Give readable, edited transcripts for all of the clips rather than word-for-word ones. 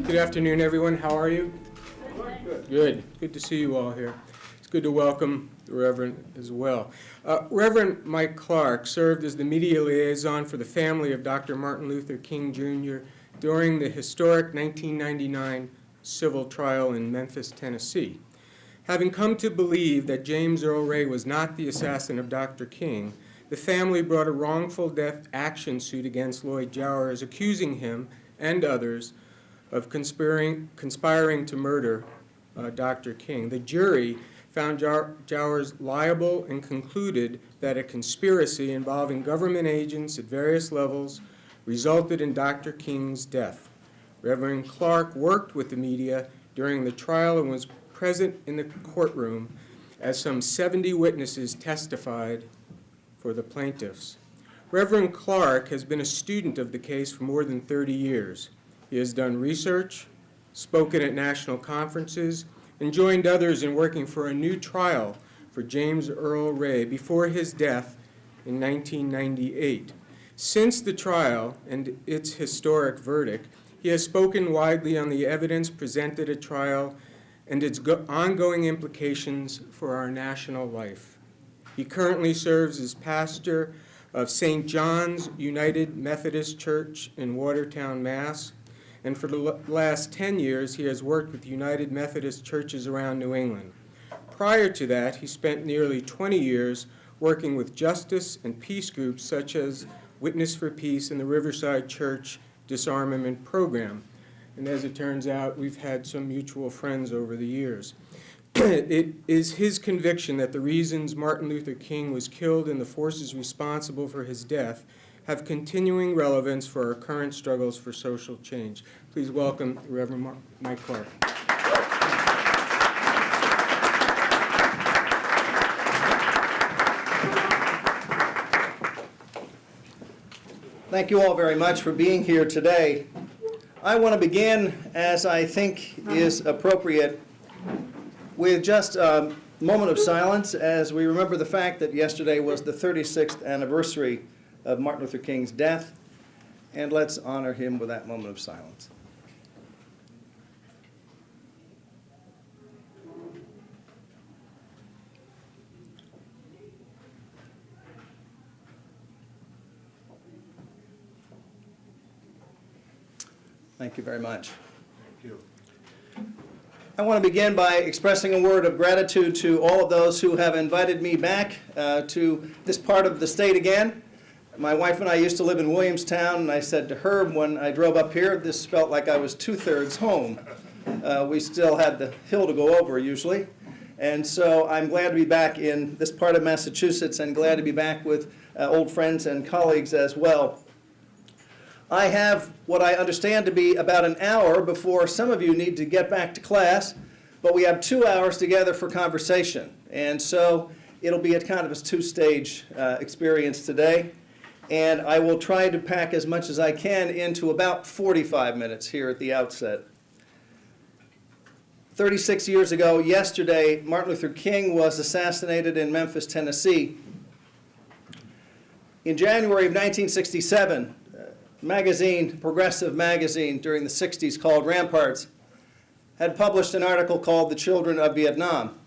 Good afternoon, everyone. How are you? Good. Good. Good to see you all here. It's good to welcome the Reverend as well. Reverend Mike Clark served as the media liaison for the family of Dr. Martin Luther King Jr. during the historic 1999 civil trial in Memphis, Tennessee. Having come to believe that James Earl Ray was not the assassin of Dr. King, the family brought a wrongful death action suit against Lloyd Jowers, accusing him and others of conspiring to murder Dr. King. The jury found Jowers liable and concluded that a conspiracy involving government agents at various levels resulted in Dr. King's death. Reverend Clark worked with the media during the trial and was present in the courtroom as some 70 witnesses testified for the plaintiffs. Reverend Clark has been a student of the case for more than 30 years. He has done research, spoken at national conferences, and joined others in working for a new trial for James Earl Ray before his death in 1998. Since the trial and its historic verdict, he has spoken widely on the evidence presented at trial and its ongoing implications for our national life. He currently serves as pastor of St. John's United Methodist Church in Watertown, Mass., and for the last 10 years, he has worked with United Methodist churches around New England. Prior to that, he spent nearly 20 years working with justice and peace groups such as Witness for Peace and the Riverside Church Disarmament Program. And as it turns out, we've had some mutual friends over the years. It is his conviction that the reasons Martin Luther King was killed and the forces responsible for his death have continuing relevance for our current struggles for social change. Please welcome Reverend Mike Clark. Thank you all very much for being here today. I want to begin, as I think is appropriate, with just a moment of silence as we remember the fact that yesterday was the 36th anniversary of Martin Luther King's death, and let's honor him with that moment of silence. Thank you very much. Thank you. I want to begin by expressing a word of gratitude to all of those who have invited me back to this part of the state again. My wife and I used to live in Williamstown, and I said to her when I drove up here, this felt like I was 2/3 home. We still had the hill to go over usually. And so I'm glad to be back in this part of Massachusetts and glad to be back with old friends and colleagues as well. I have what I understand to be about an hour before some of you need to get back to class, but we have 2 hours together for conversation. And so it'll be a kind of a two-stage experience today. And I will try to pack as much as I can into about 45 minutes here at the outset. 36 years ago, yesterday, Martin Luther King was assassinated in Memphis, Tennessee. In January of 1967, progressive magazine during the 60s called Ramparts, had published an article called The Children of Vietnam.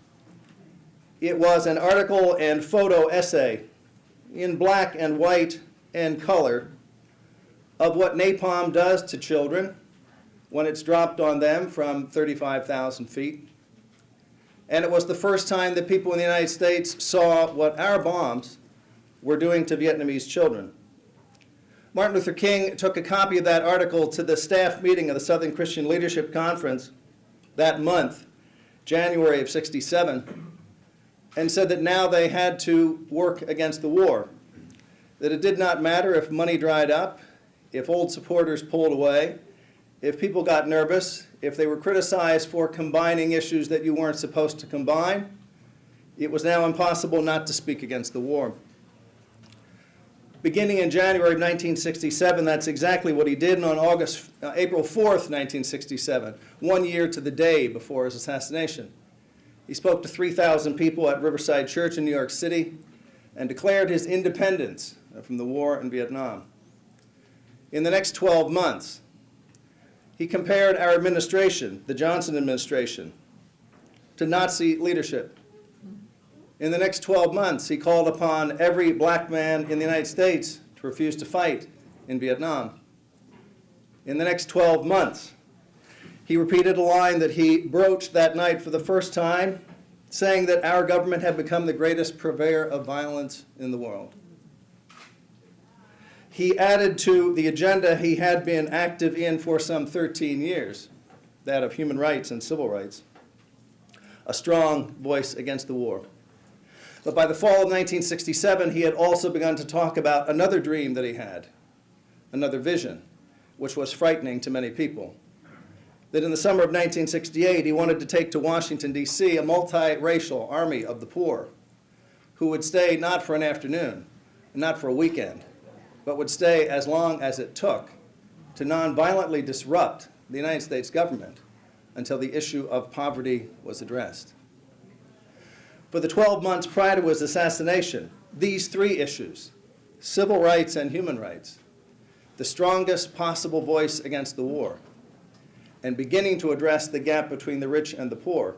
It was an article and photo essay in black and white and color of what napalm does to children when it's dropped on them from 35,000 feet. And it was the first time that people in the United States saw what our bombs were doing to Vietnamese children. Martin Luther King took a copy of that article to the staff meeting of the Southern Christian Leadership Conference that month, January of '67, and said that now they had to work against the war, that it did not matter if money dried up, if old supporters pulled away, if people got nervous, if they were criticized for combining issues that you weren't supposed to combine. It was now impossible not to speak against the war. Beginning in January of 1967, that's exactly what he did, and on April 4th, 1967, 1 year to the day before his assassination, he spoke to 3,000 people at Riverside Church in New York City and declared his independence from the war in Vietnam. In the next 12 months, He compared our administration, the Johnson administration, to Nazi leadership. In the next 12 months, he called upon every black man in the United States to refuse to fight in Vietnam. In the next 12 months, he repeated a line that he broached that night for the first time, saying that our government had become the greatest purveyor of violence in the world. He added to the agenda he had been active in for some 13 years, that of human rights and civil rights, a strong voice against the war. But by the fall of 1967, he had also begun to talk about another dream that he had, another vision, which was frightening to many people. That in the summer of 1968, he wanted to take to Washington, D.C., a multiracial army of the poor who would stay not for an afternoon, not for a weekend, but would stay as long as it took to nonviolently disrupt the United States government until the issue of poverty was addressed. For the 12 months prior to his assassination, these three issues, civil rights and human rights, the strongest possible voice against the war, and beginning to address the gap between the rich and the poor,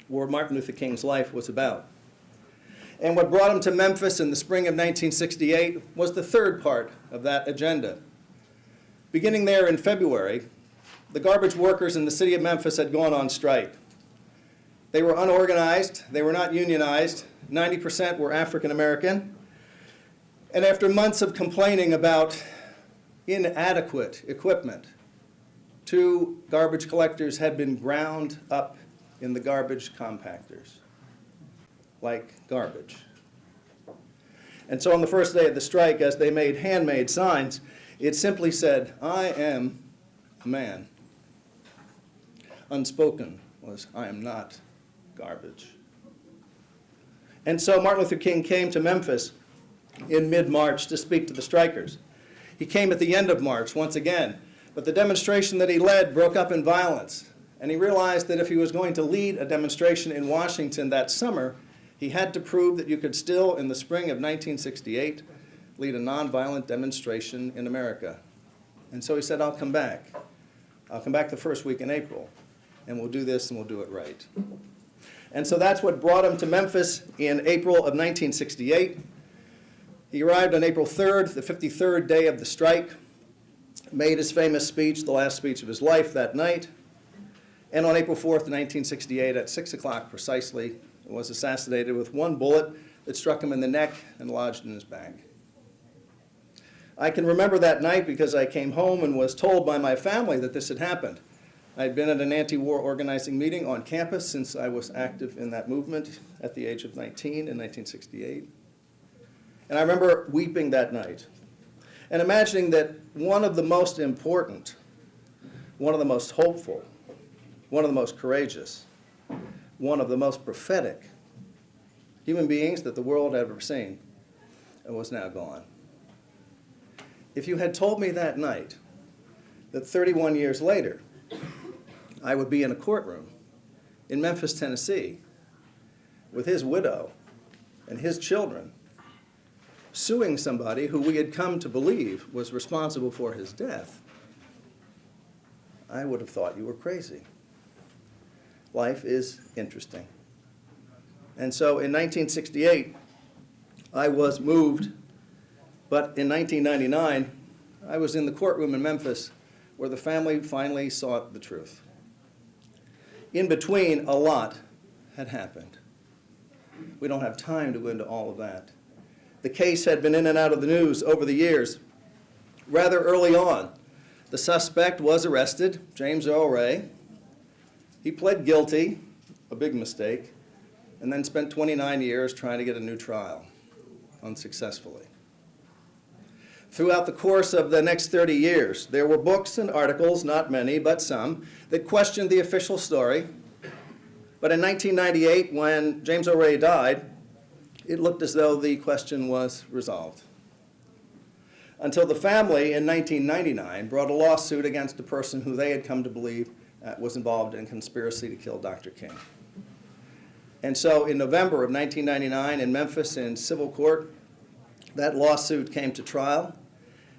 where Martin Luther King's life was about. And what brought him to Memphis in the spring of 1968 was the third part of that agenda. Beginning there in February, the garbage workers in the city of Memphis had gone on strike. They were unorganized, they were not unionized, 90% were African American, and after months of complaining about inadequate equipment, 2 garbage collectors had been ground up in the garbage compactors, like garbage. And so on the first day of the strike, as they made handmade signs, it simply said, "I am a man." Unspoken was, "I am not garbage." And so Martin Luther King came to Memphis in mid-March to speak to the strikers. He came at the end of March once again, but the demonstration that he led broke up in violence, and he realized that if he was going to lead a demonstration in Washington that summer, he had to prove that you could still, in the spring of 1968, lead a nonviolent demonstration in America. And so he said, "I'll come back. I'll come back the first week in April, and we'll do this and we'll do it right." And so that's what brought him to Memphis in April of 1968. He arrived on April 3rd, the 53rd day of the strike, made his famous speech, the last speech of his life that night, and on April 4th, 1968, at 6 o'clock precisely, was assassinated with one bullet that struck him in the neck and lodged in his back. I can remember that night because I came home and was told by my family that this had happened. I had been at an anti-war organizing meeting on campus since I was active in that movement at the age of 19 in 1968. And I remember weeping that night and imagining that one of the most important, one of the most hopeful, one of the most courageous, one of the most prophetic human beings that the world had ever seen was now gone. If you had told me that night that 31 years later, I would be in a courtroom in Memphis, Tennessee, with his widow and his children, suing somebody who we had come to believe was responsible for his death, I would have thought you were crazy. Life is interesting. And so in 1968, I was moved, but in 1999, I was in the courtroom in Memphis where the family finally sought the truth. In between, a lot had happened. We don't have time to go into all of that. The case had been in and out of the news over the years. Rather early on, the suspect was arrested, James Earl Ray. He pled guilty, a big mistake, and then spent 29 years trying to get a new trial, unsuccessfully. Throughout the course of the next 30 years, there were books and articles, not many, but some, that questioned the official story. But in 1998, when James Earl Ray died, it looked as though the question was resolved. Until the family in 1999 brought a lawsuit against a person who they had come to believe was involved in a conspiracy to kill Dr. King. And so in November of 1999 in Memphis in civil court, that lawsuit came to trial.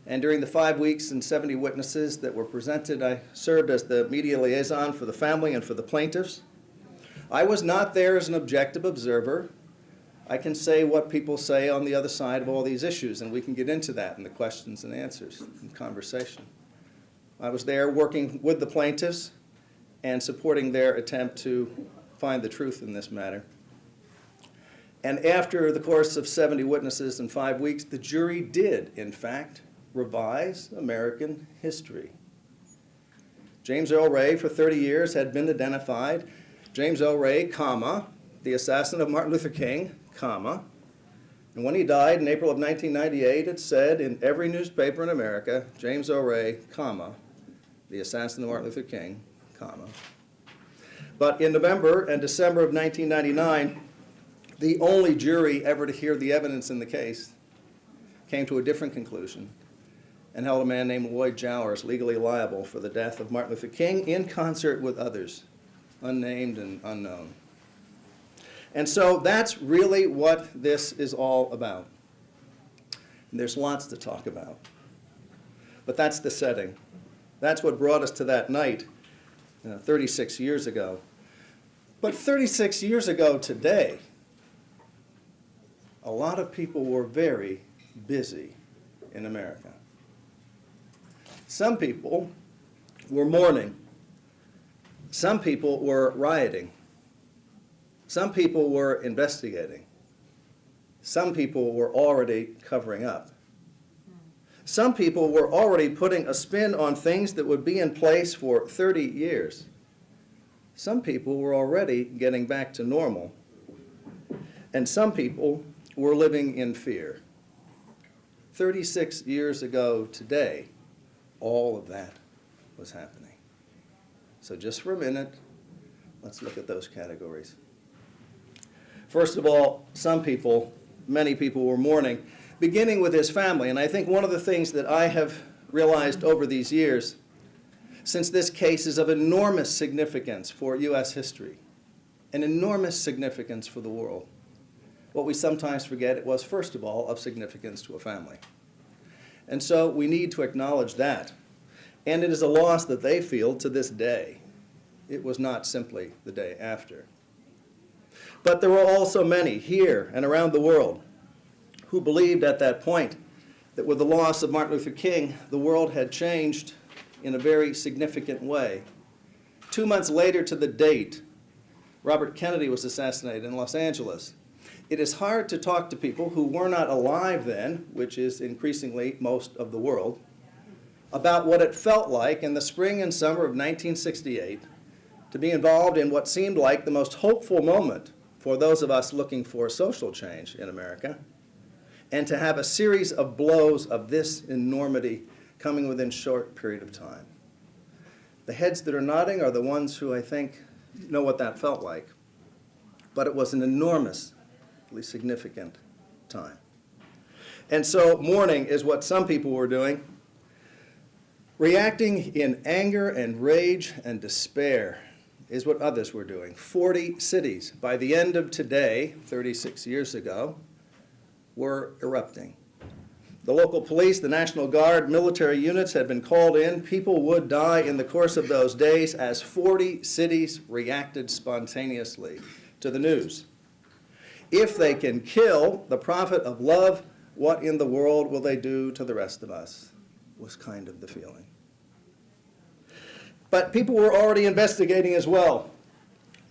And during the 5 weeks and 70 witnesses that were presented, I served as the media liaison for the family and for the plaintiffs. I was not there as an objective observer. I can say what people say on the other side of all these issues, and we can get into that in the questions and answers and conversation. I was there working with the plaintiffs and supporting their attempt to find the truth in this matter. And after the course of 70 witnesses in 5 weeks, the jury did, in fact, revise American history. James Earl Ray, for 30 years, had been identified. James Earl Ray, comma, the assassin of Martin Luther King, comma. And when he died in April of 1998, it said in every newspaper in America, James Earl Ray, comma, the assassin of Martin Luther King, comma. But in November and December of 1999, the only jury ever to hear the evidence in the case came to a different conclusion and held a man named Lloyd Jowers legally liable for the death of Martin Luther King in concert with others, unnamed and unknown. And so that's really what this is all about. And there's lots to talk about. But that's the setting. That's what brought us to that night 36 years ago. But 36 years ago today, a lot of people were very busy in America. Some people were mourning. Some people were rioting. Some people were investigating. Some people were already covering up. Some people were already putting a spin on things that would be in place for 30 years. Some people were already getting back to normal. And some people were living in fear. 36 years ago today, all of that was happening. So just for a minute, let's look at those categories. First of all, some people, many people were mourning, beginning with his family. And I think one of the things that I have realized over these years, since this case is of enormous significance for U.S. history, and enormous significance for the world, what we sometimes forget, it was, first of all, of significance to a family. And so we need to acknowledge that. And it is a loss that they feel to this day. It was not simply the day after. But there were also many here and around the world who believed at that point that with the loss of Martin Luther King, the world had changed in a very significant way. 2 months later to the date, Robert Kennedy was assassinated in Los Angeles. It is hard to talk to people who were not alive then, which is increasingly most of the world, about what it felt like in the spring and summer of 1968 to be involved in what seemed like the most hopeful moment for those of us looking for social change in America, and to have a series of blows of this enormity coming within a short period of time. The heads that are nodding are the ones who I think know what that felt like. But it was an enormously significant time. And so mourning is what some people were doing, reacting in anger and rage and despair is what others were doing. 40 cities, by the end of today, 36 years ago, were erupting. The local police, the National Guard, military units had been called in. People would die in the course of those days as 40 cities reacted spontaneously to the news. If they can kill the prophet of love, what in the world will they do to the rest of us? Was kind of the feeling. But people were already investigating as well.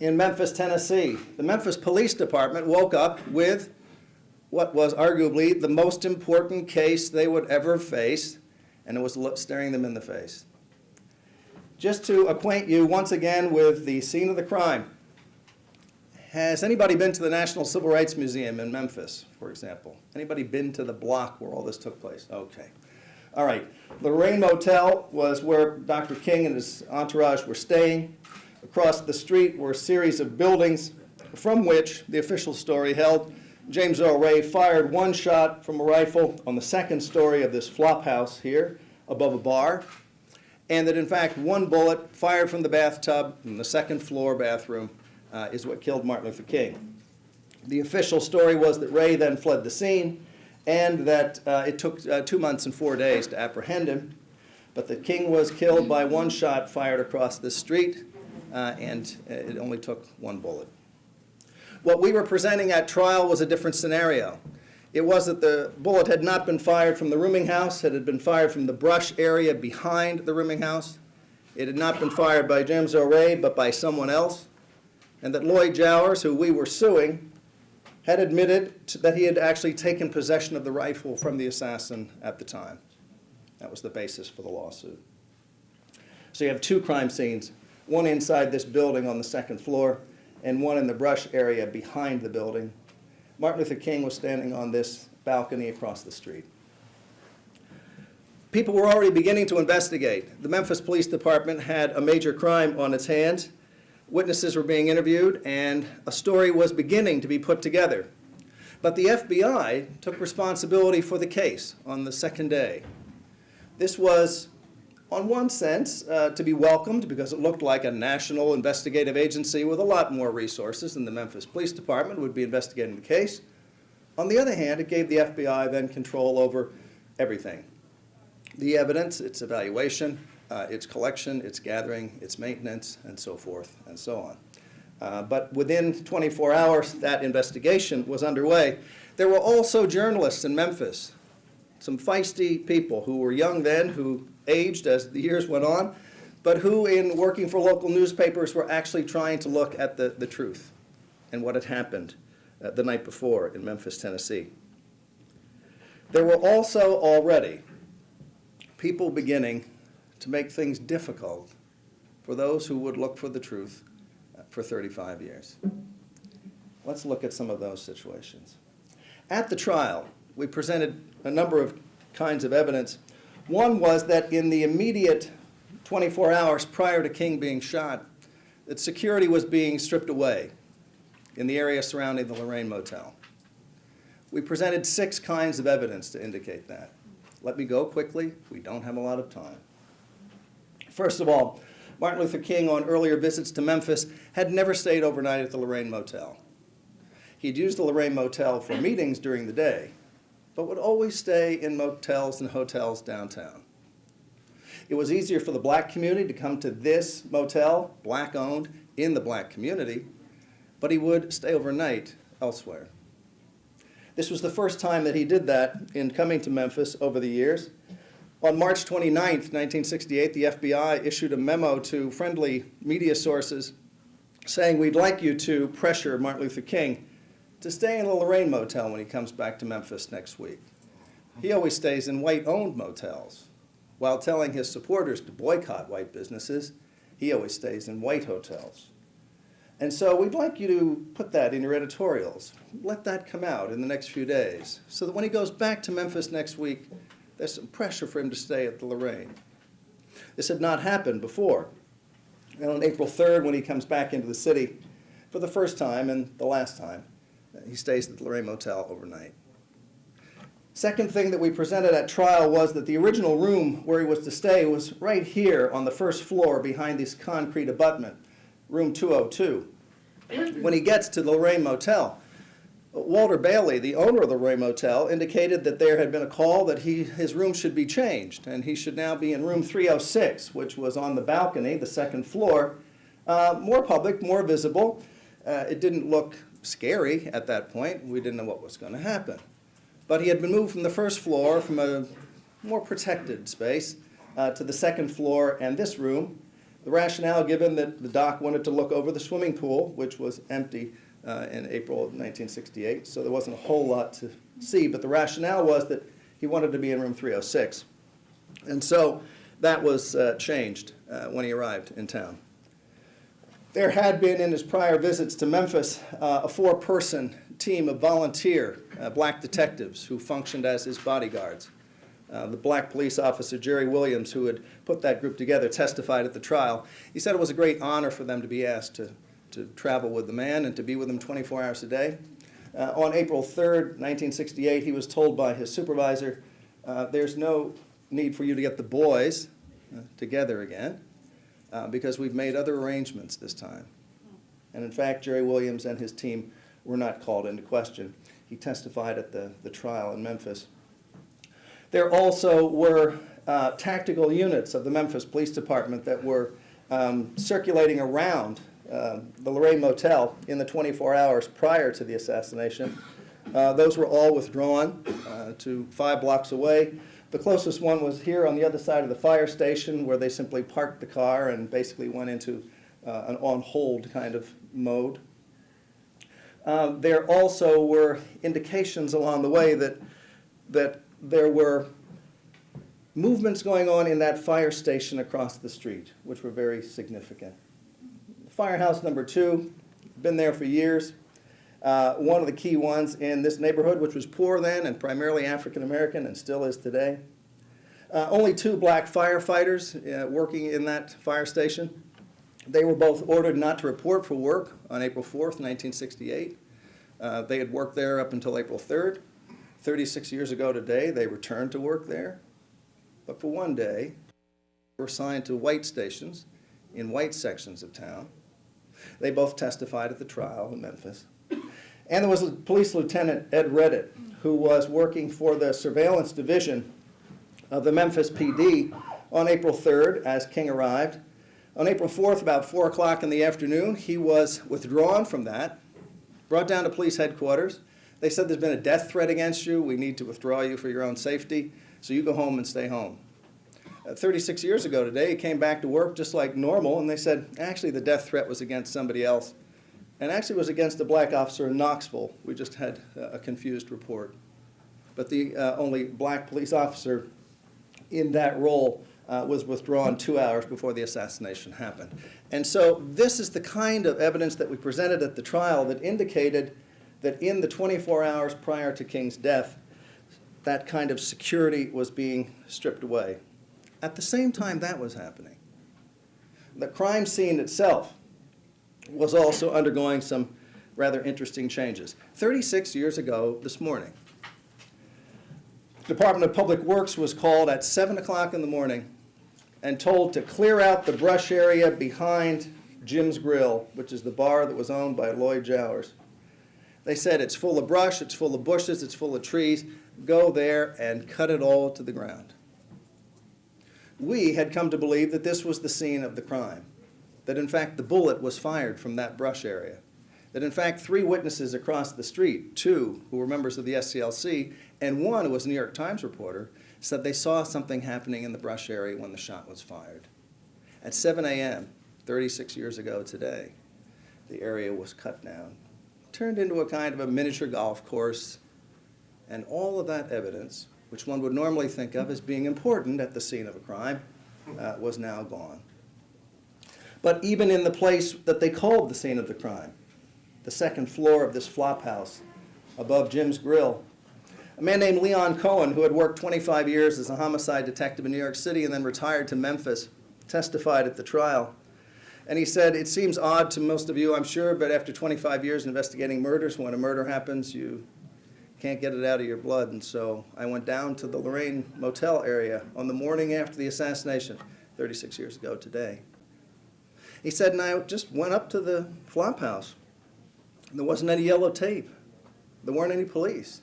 In Memphis, Tennessee, the Memphis Police Department woke up with what was arguably the most important case they would ever face, and it was staring them in the face. Just to acquaint you once again with the scene of the crime, has anybody been to the National Civil Rights Museum in Memphis, for example? Anybody been to the block where all this took place? Okay. All right. The Lorraine Motel was where Dr. King and his entourage were staying. Across the street were a series of buildings from which, the official story held, James Earl Ray fired one shot from a rifle on the second story of this flop house here above a bar, and that in fact one bullet fired from the bathtub in the second floor bathroom is what killed Martin Luther King. The official story was that Ray then fled the scene and that it took 2 months and 4 days to apprehend him. But the King was killed by one shot fired across the street, and it only took one bullet. What we were presenting at trial was a different scenario. It was that the bullet had not been fired from the rooming house. It had been fired from the brush area behind the rooming house. It had not been fired by James O'Ray, but by someone else. And that Lloyd Jowers, who we were suing, had admitted that he had actually taken possession of the rifle from the assassin at the time. That was the basis for the lawsuit. So you have two crime scenes, one inside this building on the second floor, and one in the brush area behind the building. Martin Luther King was standing on this balcony across the street. People were already beginning to investigate. The Memphis Police Department had a major crime on its hands. Witnesses were being interviewed, and a story was beginning to be put together. But the FBI took responsibility for the case on the second day. This was, on one sense, to be welcomed because it looked like a national investigative agency with a lot more resources than the Memphis Police Department would be investigating the case. On the other hand, it gave the FBI then control over everything. The evidence, its evaluation, its collection, its gathering, its maintenance, and so forth and so on. But within 24 hours, that investigation was underway. There were also journalists in Memphis, some feisty people who were young then, who aged as the years went on, but who, in working for local newspapers, were actually trying to look at the truth and what had happened the night before in Memphis, Tennessee. There were also already people beginning to make things difficult for those who would look for the truth for 35 years. Let's look at some of those situations. At the trial, we presented a number of kinds of evidence. One was that in the immediate 24 hours prior to King being shot, that security was being stripped away in the area surrounding the Lorraine Motel. We presented 6 kinds of evidence to indicate that. Let me go quickly. We don't have a lot of time. First of all, Martin Luther King, on earlier visits to Memphis, had never stayed overnight at the Lorraine Motel. He'd used the Lorraine Motel for meetings during the day, but would always stay in motels and hotels downtown. It was easier for the black community to come to this motel, black-owned, in the black community, but he would stay overnight elsewhere. This was the first time that he did that in coming to Memphis over the years. On March 29th, 1968, the FBI issued a memo to friendly media sources saying, "We'd like you to pressure Martin Luther King to stay in the Lorraine Motel when he comes back to Memphis next week. He always stays in white-owned motels. While telling his supporters to boycott white businesses, he always stays in white hotels. And so we'd like you to put that in your editorials. Let that come out in the next few days so that when he goes back to Memphis next week, there's some pressure for him to stay at the Lorraine." This had not happened before. And on April 3rd, when he comes back into the city for the first time and the last time, he stays at the Lorraine Motel overnight. Second thing that we presented at trial was that the original room where he was to stay was right here on the first floor behind this concrete abutment, room 202. When he gets to the Lorraine Motel, Walter Bailey, the owner of the Lorraine Motel, indicated that there had been a call that his room should be changed, and he should now be in room 306, which was on the balcony, the second floor, more public, more visible. It didn't look scary at that point. We didn't know what was going to happen. But he had been moved from the first floor, from a more protected space, to the second floor and this room. The rationale given that the doc wanted to look over the swimming pool, which was empty in April of 1968, so there wasn't a whole lot to see, but the rationale was that he wanted to be in room 306. And so that was changed when he arrived in town. There had been, in his prior visits to Memphis, a 4-person team of volunteer black detectives who functioned as his bodyguards. The black police officer, Jerry Williams, who had put that group together, testified at the trial. He said it was a great honor for them to be asked to travel with the man and to be with him 24 hours a day. On April 3rd, 1968, he was told by his supervisor, "There's no need for you to get the boys together again because we've made other arrangements this time." And in fact, Jerry Williams and his team were not called into question. He testified at the trial in Memphis. There also were tactical units of the Memphis Police Department that were circulating around the Lorraine Motel in the 24 hours prior to the assassination. Those were all withdrawn to 5 blocks away. The closest one was here on the other side of the fire station, where they simply parked the car and basically went into an on-hold kind of mode. There also were indications along the way that there were movements going on in that fire station across the street, which were very significant. Firehouse number 2, been there for years. One of the key ones in this neighborhood, which was poor then and primarily African American and still is today. Only 2 black firefighters working in that fire station. They were both ordered not to report for work on April 4th, 1968. They had worked there up until April 3rd. 36 years ago today, they returned to work there. But for one day, they were assigned to white stations in white sections of town. They both testified at the trial in Memphis. And there was Police Lieutenant Ed Reddit, who was working for the surveillance division of the Memphis PD on April 3rd as King arrived. On April 4th, about 4 o'clock in the afternoon, he was withdrawn from that, brought down to police headquarters. They said, there's been a death threat against you. We need to withdraw you for your own safety, so you go home and stay home. 36 years ago today, he came back to work just like normal, and they said, actually, the death threat was against somebody else, and actually it was against a black officer in Knoxville. We just had a confused report. But the only black police officer in that role was withdrawn 2 hours before the assassination happened. And so this is the kind of evidence that we presented at the trial that indicated that in the 24 hours prior to King's death, that kind of security was being stripped away. At the same time that was happening, the crime scene itself was also undergoing some rather interesting changes. 36 years ago this morning, Department of Public Works was called at 7 o'clock in the morning and told to clear out the brush area behind Jim's Grill, which is the bar that was owned by Lloyd Jowers. They said, it's full of brush, it's full of bushes, it's full of trees. Go there and cut it all to the ground. We had come to believe that this was the scene of the crime, that in fact the bullet was fired from that brush area, that in fact 3 witnesses across the street, 2 who were members of the SCLC, and 1 who was a New York Times reporter, said they saw something happening in the brush area when the shot was fired. At 7 a.m., 36 years ago today, the area was cut down, turned into a kind of a miniature golf course, and all of that evidence, which one would normally think of as being important at the scene of a crime, was now gone. But even in the place that they called the scene of the crime, the 2nd floor of this flop house above Jim's Grill, a man named Leon Cohen, who had worked 25 years as a homicide detective in New York City and then retired to Memphis, testified at the trial. And he said, it seems odd to most of you, I'm sure, but after 25 years investigating murders, when a murder happens, you can't get it out of your blood. And so I went down to the Lorraine Motel area on the morning after the assassination, 36 years ago today. He said, and I just went up to the flop house. There wasn't any yellow tape. There weren't any police.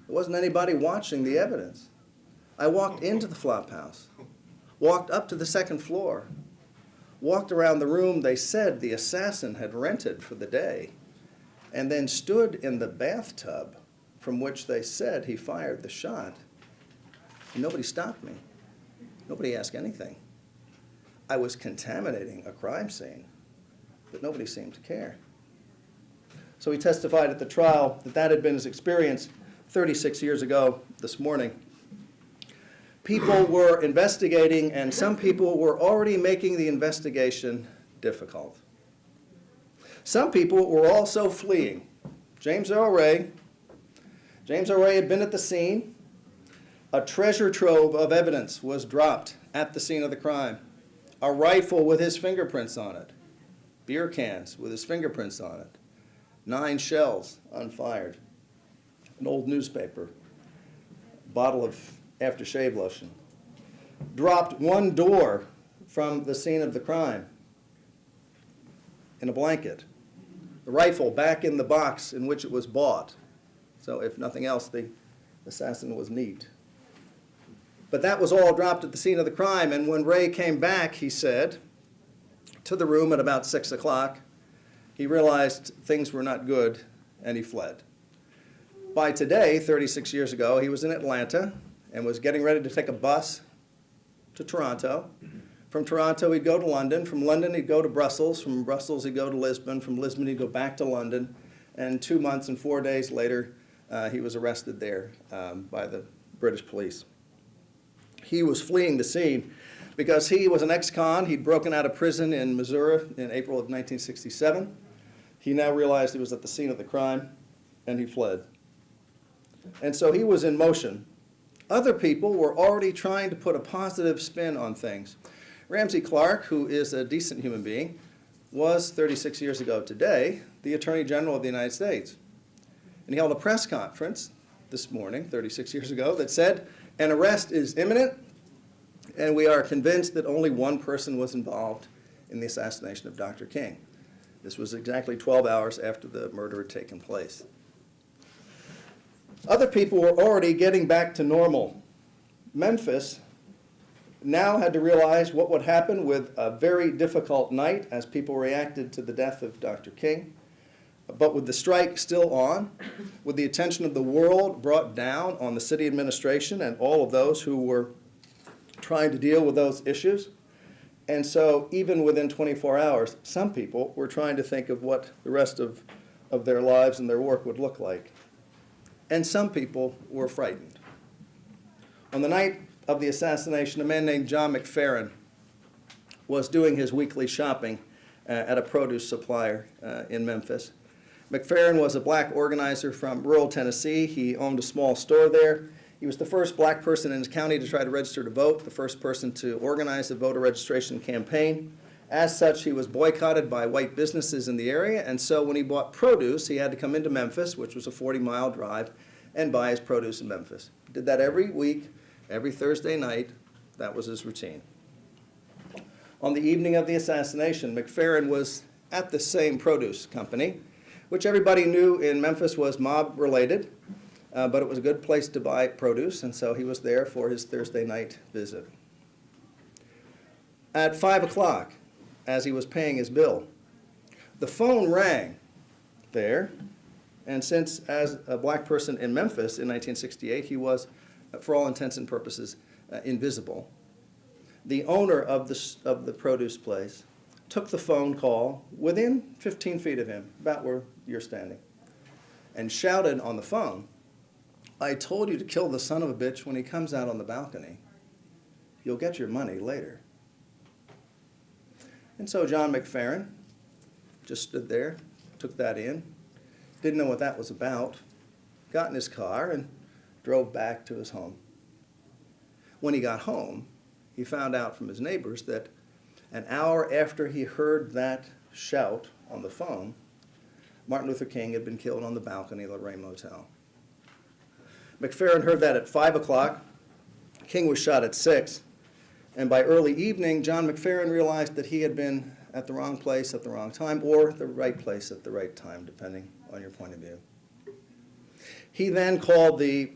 There wasn't anybody watching the evidence. I walked into the flop house, walked up to the 2nd floor, walked around the room they said the assassin had rented for the day, and then stood in the bathtub from which they said he fired the shot. And nobody stopped me. Nobody asked anything. I was contaminating a crime scene, but nobody seemed to care. So he testified at the trial that that had been his experience 36 years ago this morning. People were investigating, and some people were already making the investigation difficult. Some people were also fleeing. James Earl Ray had been at the scene. A treasure trove of evidence was dropped at the scene of the crime. A rifle with his fingerprints on it. Beer cans with his fingerprints on it. 9 shells unfired. An old newspaper. Bottle of aftershave lotion. Dropped 1 door from the scene of the crime in a blanket. The rifle back in the box in which it was bought. So if nothing else, the assassin was neat. But that was all dropped at the scene of the crime, and when Ray came back, he said, to the room at about 6 o'clock, he realized things were not good, and he fled. By today, 36 years ago, he was in Atlanta and was getting ready to take a bus to Toronto. From Toronto, he'd go to London. From London, he'd go to Brussels. From Brussels, he'd go to Lisbon. From Lisbon, he'd go back to London. And 2 months and 4 days later, he was arrested there by the British police. He was fleeing the scene because he was an ex-con. He'd broken out of prison in Missouri in April of 1967. He now realized he was at the scene of the crime, and he fled. And so he was in motion. Other people were already trying to put a positive spin on things. Ramsey Clark, who is a decent human being, was 36 years ago today the Attorney General of the United States. And he held a press conference this morning, 36 years ago, that said, an arrest is imminent, and we are convinced that only one person was involved in the assassination of Dr. King. This was exactly 12 hours after the murder had taken place. Other people were already getting back to normal. Memphis now had to realize what would happen with a very difficult night as people reacted to the death of Dr. King. But with the strike still on, with the attention of the world brought down on the city administration and all of those who were trying to deal with those issues. And so even within 24 hours, some people were trying to think of what the rest of their lives and their work would look like. And some people were frightened. On the night of the assassination, a man named John McFerrin was doing his weekly shopping at a produce supplier in Memphis. McFerrin was a black organizer from rural Tennessee. He owned a small store there. He was the first black person in his county to try to register to vote, the first person to organize a voter registration campaign. As such, he was boycotted by white businesses in the area, and so when he bought produce, he had to come into Memphis, which was a 40-mile drive, and buy his produce in Memphis. He did that every week, every Thursday night. That was his routine. On the evening of the assassination, McFerrin was at the same produce company, which everybody knew in Memphis was mob-related, but it was a good place to buy produce, and so he was there for his Thursday night visit. At 5 o'clock, as he was paying his bill, the phone rang there, and since as a black person in Memphis in 1968, he was, for all intents and purposes, invisible. The owner of the produce place took the phone call within 15 feet of him, about where you're standing, and shouted on the phone, "I told you to kill the son of a bitch when he comes out on the balcony. You'll get your money later." And so John McFerrin just stood there, took that in, didn't know what that was about, got in his car and drove back to his home. When he got home, he found out from his neighbors that an hour after he heard that shout on the phone, Martin Luther King had been killed on the balcony of the Lorraine Motel. McFerrin heard that at 5 o'clock. King was shot at 6. And by early evening, John McFerrin realized that he had been at the wrong place at the wrong time, or the right place at the right time, depending on your point of view. He then called the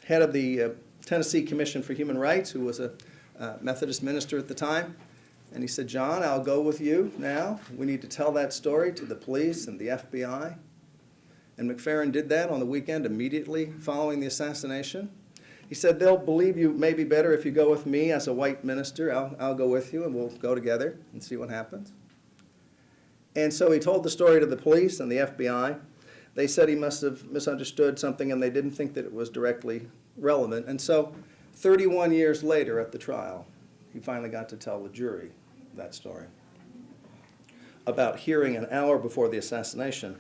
head of the Tennessee Commission for Human Rights, who was a Methodist minister at the time, and he said, "John, I'll go with you now. We need to tell that story to the police and the FBI." And McFerrin did that on the weekend immediately following the assassination. He said, "They'll believe you maybe better if you go with me as a white minister. I'll go with you, and we'll go together and see what happens." And so he told the story to the police and the FBI. They said he must have misunderstood something, and they didn't think that it was directly relevant. And so 31 years later at the trial, he finally got to tell the jury that story about hearing an hour before the assassination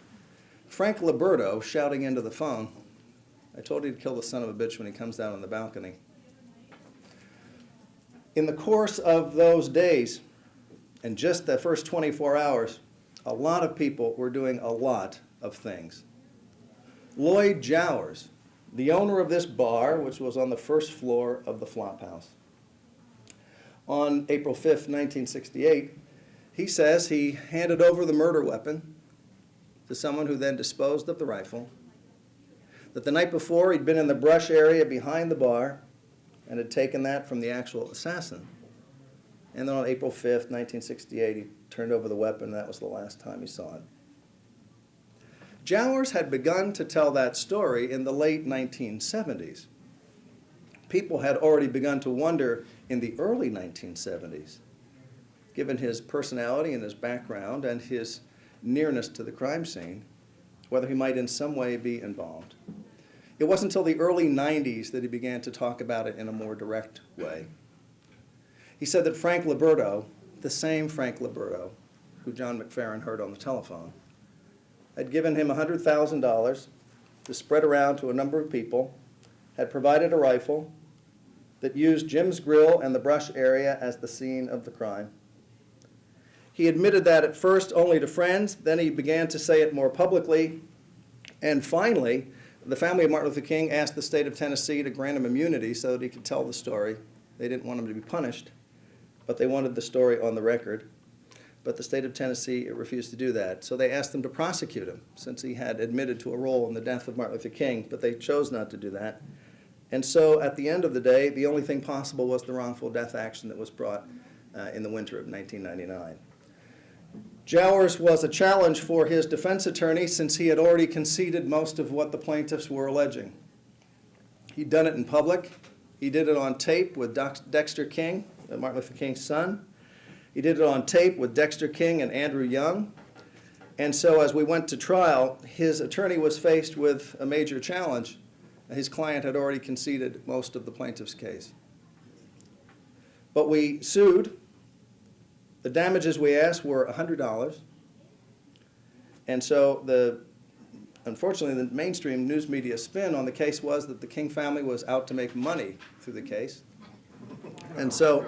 Frank Liberto shouting into the phone, "I told you to kill the son of a bitch when he comes down on the balcony." In the course of those days, and just the first 24 hours, a lot of people were doing a lot of things. Lloyd Jowers, the owner of this bar, which was on the first floor of the Flop House, on April 5th, 1968, he says he handed over the murder weapon to someone who then disposed of the rifle. that the night before he'd been in the brush area behind the bar and had taken that from the actual assassin. And then on April 5th, 1968, he turned over the weapon, and that was the last time he saw it. Jowers had begun to tell that story in the late 1970s. People had already begun to wonder in the early 1970s, given his personality and his background and his nearness to the crime scene, whether he might in some way be involved. It wasn't until the early 90s that he began to talk about it in a more direct way. He said that Frank Liberto, the same Frank Liberto who John McFerrin heard on the telephone, had given him $100,000 to spread around to a number of people, had provided a rifle that used Jim's Grill and the brush area as the scene of the crime. He admitted that at first only to friends, then he began to say it more publicly, and finally, the family of Martin Luther King asked the state of Tennessee to grant him immunity so that he could tell the story. They didn't want him to be punished, but they wanted the story on the record. But the state of Tennessee refused to do that. So they asked them to prosecute him, since he had admitted to a role in the death of Martin Luther King, but they chose not to do that. And so at the end of the day, the only thing possible was the wrongful death action that was brought in the winter of 1999. Jowers was a challenge for his defense attorney since he had already conceded most of what the plaintiffs were alleging. He'd done it in public. He did it on tape with Dexter King, Martin Luther King's son. He did it on tape with Dexter King and Andrew Young. And so as we went to trial, his attorney was faced with a major challenge. His client had already conceded most of the plaintiff's case. But we sued. The damages we asked were $100. And so unfortunately, the mainstream news media spin on the case was that the King family was out to make money through the case. And so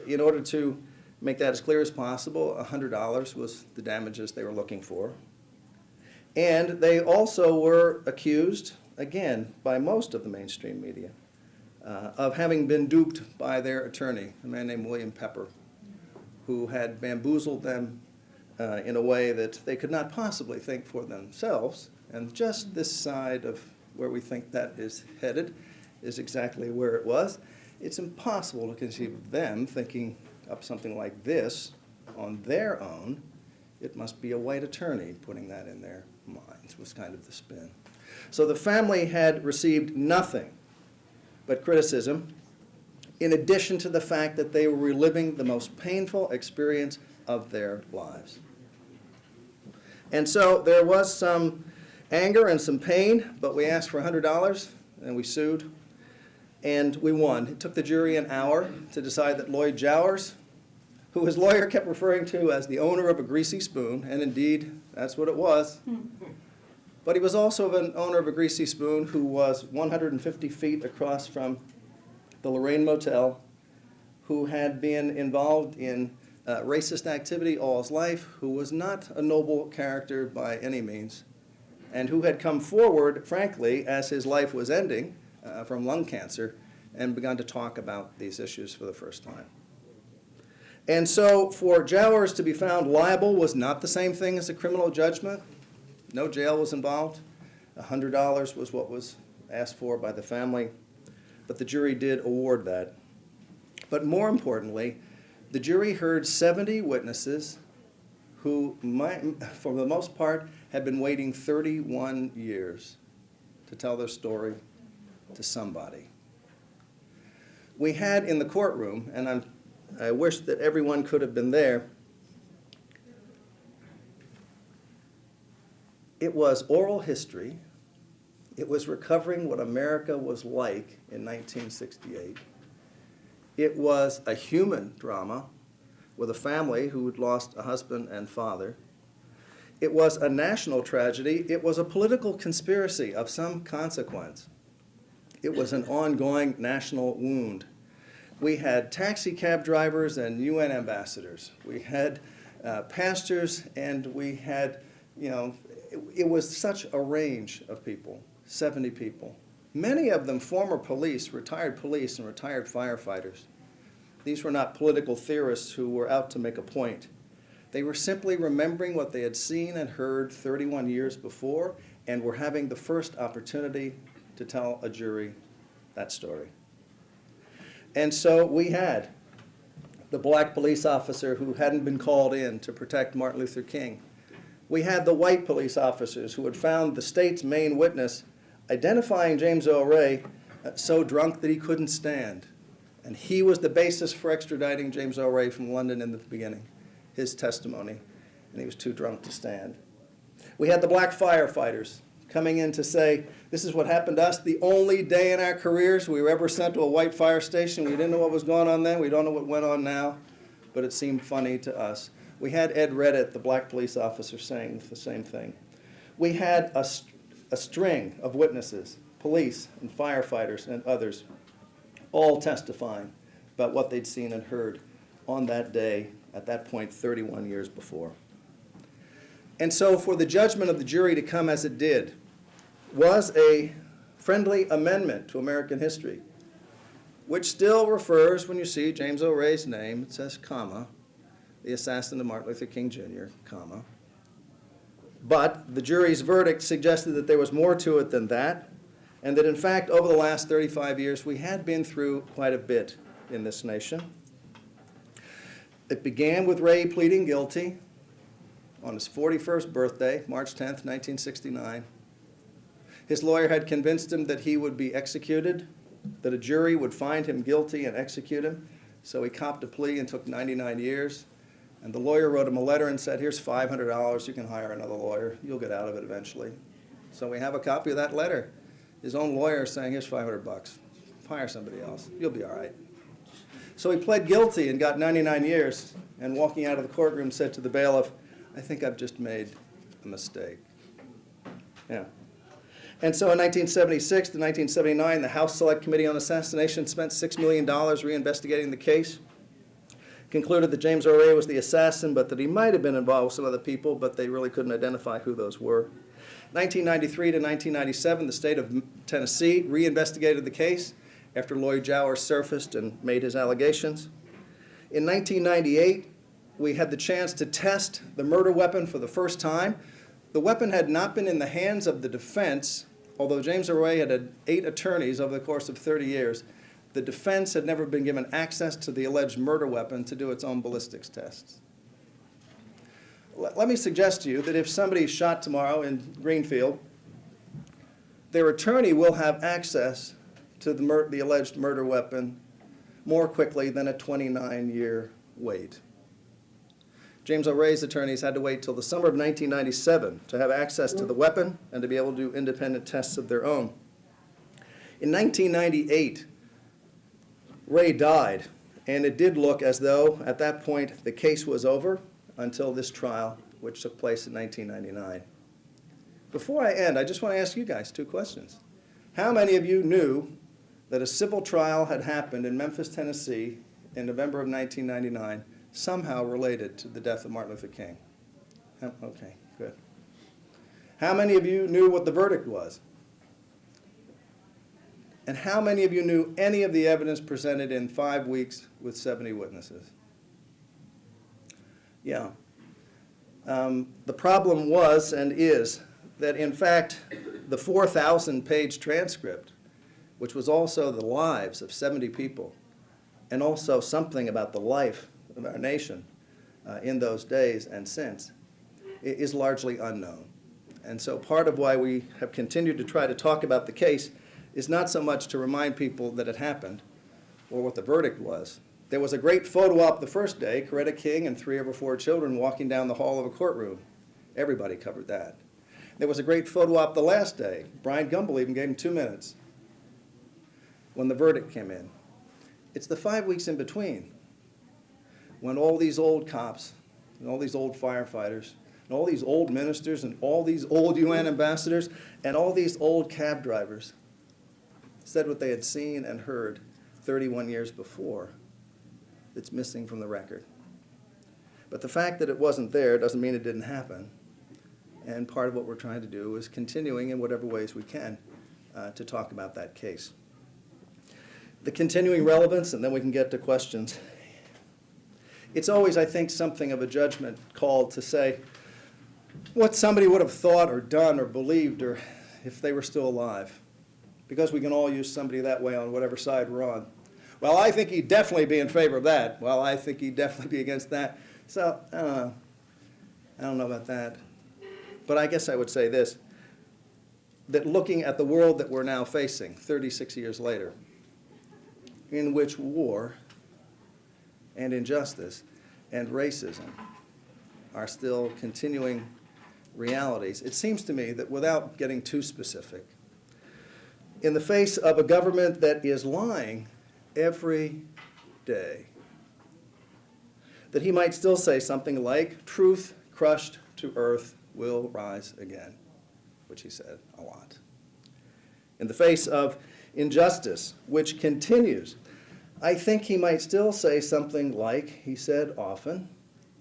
in order to make that as clear as possible, $100 was the damages they were looking for. And they also were accused, again, by most of the mainstream media, of having been duped by their attorney, a man named William Pepper, who had bamboozled them in a way that they could not possibly think for themselves. And just this side of where we think that is headed is exactly where it was. It's impossible to conceive of them thinking up something like this on their own. It must be a white attorney putting that in their minds, was kind of the spin. So the family had received nothing but criticism, in addition to the fact that they were reliving the most painful experience of their lives. And so there was some anger and some pain, but we asked for $100, and we sued. And we won. It took the jury an hour to decide that Lloyd Jowers, who his lawyer kept referring to as the owner of a greasy spoon, and indeed, that's what it was. But he was also an owner of a greasy spoon who was 150 feet across from the Lorraine Motel, who had been involved in racist activity all his life, who was not a noble character by any means, and who had come forward, frankly, as his life was ending, from lung cancer, and begun to talk about these issues for the first time. And so for Jowers to be found liable was not the same thing as a criminal judgment. No jail was involved. $100 was what was asked for by the family, but the jury did award that. But more importantly, the jury heard 70 witnesses who, for the most part, had been waiting 31 years to tell their story to somebody. We had in the courtroom, and I wish that everyone could have been there, it was oral history. It was recovering what America was like in 1968. It was a human drama with a family who had lost a husband and father. It was a national tragedy. It was a political conspiracy of some consequence. It was an ongoing national wound. We had taxi cab drivers and UN ambassadors. We had pastors, and we had, it was such a range of people, 70 people. Many of them former police, retired police, and retired firefighters. These were not political theorists who were out to make a point. They were simply remembering what they had seen and heard 31 years before, and were having the first opportunity to tell a jury that story. And so we had the black police officer who hadn't been called in to protect Martin Luther King. We had the white police officers who had found the state's main witness identifying James Earl Ray so drunk that he couldn't stand. And he was the basis for extraditing James Earl Ray from London in the beginning, his testimony, and he was too drunk to stand. We had the black firefighters coming in to say, this is what happened to us. The only day in our careers we were ever sent to a white fire station. We didn't know what was going on then. We don't know what went on now, but it seemed funny to us. We had Ed Reddit, the black police officer, saying the same thing. We had a string of witnesses, police and firefighters and others, all testifying about what they'd seen and heard on that day, at that point 31 years before. And so for the judgment of the jury to come as it did was a friendly amendment to American history, which still refers, when you see James Earl Ray's name, it says, comma, the assassin of Martin Luther King Jr., comma. But the jury's verdict suggested that there was more to it than that, and that in fact, over the last 35 years, we had been through quite a bit in this nation. It began with Ray pleading guilty on his 41st birthday, March 10th, 1969. His lawyer had convinced him that he would be executed, that a jury would find him guilty and execute him, so he copped a plea and took 99 years. And the lawyer wrote him a letter and said, here's $500, you can hire another lawyer, you'll get out of it eventually. So we have a copy of that letter. His own lawyer saying, here's $500, hire somebody else, you'll be all right. So he pled guilty and got 99 years, and walking out of the courtroom said to the bailiff, I think I've just made a mistake. Yeah. And so in 1976 to 1979, the House Select Committee on Assassination spent $6 million reinvestigating the case, concluded that James Earl Ray was the assassin, but that he might have been involved with some other people, but they really couldn't identify who those were. 1993 to 1997, the state of Tennessee reinvestigated the case after Lloyd Jowers surfaced and made his allegations. In 1998, we had the chance to test the murder weapon for the first time. The weapon had not been in the hands of the defense, although James Earl Ray had had 8 attorneys over the course of 30 years. The defense had never been given access to the alleged murder weapon to do its own ballistics tests. Let me suggest to you that if somebody is shot tomorrow in Greenfield, their attorney will have access to the alleged murder weapon more quickly than a 29-year wait. James Earl Ray's attorneys had to wait till the summer of 1997 to have access to the weapon and to be able to do independent tests of their own. In 1998, Ray died, and it did look as though, at that point, the case was over until this trial, which took place in 1999. Before I end, I just want to ask you guys 2 questions. How many of you knew that a civil trial had happened in Memphis, Tennessee in November of 1999, somehow related to the death of Martin Luther King? Okay, good. How many of you knew what the verdict was? And how many of you knew any of the evidence presented in 5 weeks with 70 witnesses? Yeah. The problem was and is that, in fact, the 4,000-page transcript, which was also the lives of 70 people, and also something about the life of our nation in those days and since, is largely unknown. And so part of why we have continued to try to talk about the case is not so much to remind people that it happened or what the verdict was. There was a great photo op the first day, Coretta King and 3 of her 4 children walking down the hall of a courtroom. Everybody covered that. There was a great photo op the last day. Brian Gumbel even gave him 2 minutes when the verdict came in. It's the 5 weeks in between when all these old cops and all these old firefighters and all these old ministers and all these old UN ambassadors and all these old cab drivers said what they had seen and heard 31 years before. It's missing from the record. But the fact that it wasn't there doesn't mean it didn't happen. And part of what we're trying to do is continuing in whatever ways we can to talk about that case. The continuing relevance, and then we can get to questions. It's always, I think, something of a judgment call to say, what somebody would have thought or done or believed or if they were still alive, because we can all use somebody that way on whatever side we're on. Well, I think he'd definitely be in favor of that. Well, I think he'd definitely be against that. So, I don't know about that. But I guess I would say this, that looking at the world that we're now facing 36 years later, in which war and injustice and racism are still continuing realities, it seems to me that without getting too specific, in the face of a government that is lying every day, that he might still say something like, "Truth crushed to earth will rise again," which he said a lot. In the face of injustice, which continues, I think he might still say something like he said often,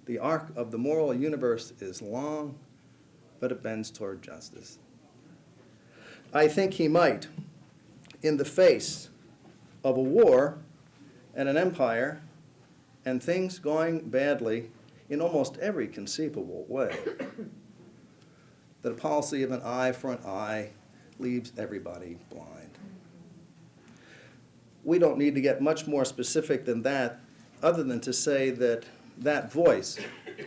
"The arc of the moral universe is long, but it bends toward justice." I think he might, in the face of a war and an empire and things going badly in almost every conceivable way, that a policy of an eye for an eye leaves everybody blind. We don't need to get much more specific than that, other than to say that that voice,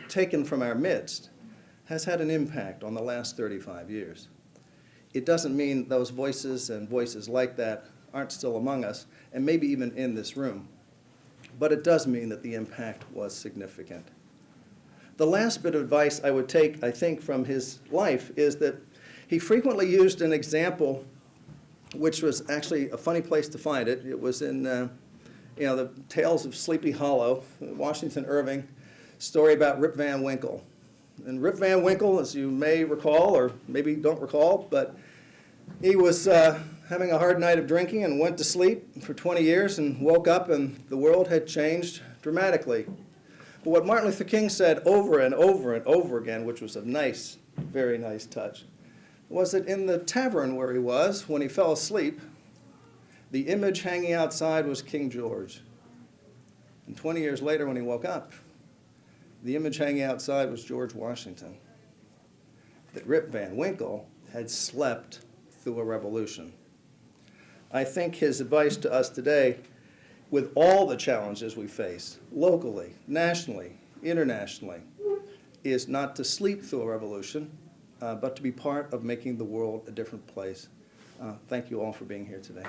taken from our midst, has had an impact on the last 35 years. It doesn't mean those voices and voices like that aren't still among us, and maybe even in this room. But it does mean that the impact was significant. The last bit of advice I would take, I think, from his life is that he frequently used an example which was actually a funny place to find it. It was in the Tales of Sleepy Hollow, Washington Irving, story about Rip Van Winkle. And Rip Van Winkle, as you may recall, or maybe don't recall, but he was having a hard night of drinking and went to sleep for 20 years and woke up and the world had changed dramatically. But what Martin Luther King said over and over and over again, which was a nice, very nice touch, was that in the tavern where he was, when he fell asleep, the image hanging outside was King George. And 20 years later when he woke up, the image hanging outside was George Washington. That Rip Van Winkle had slept through a revolution. I think his advice to us today, with all the challenges we face, locally, nationally, internationally, is not to sleep through a revolution, but to be part of making the world a different place. Thank you all for being here today.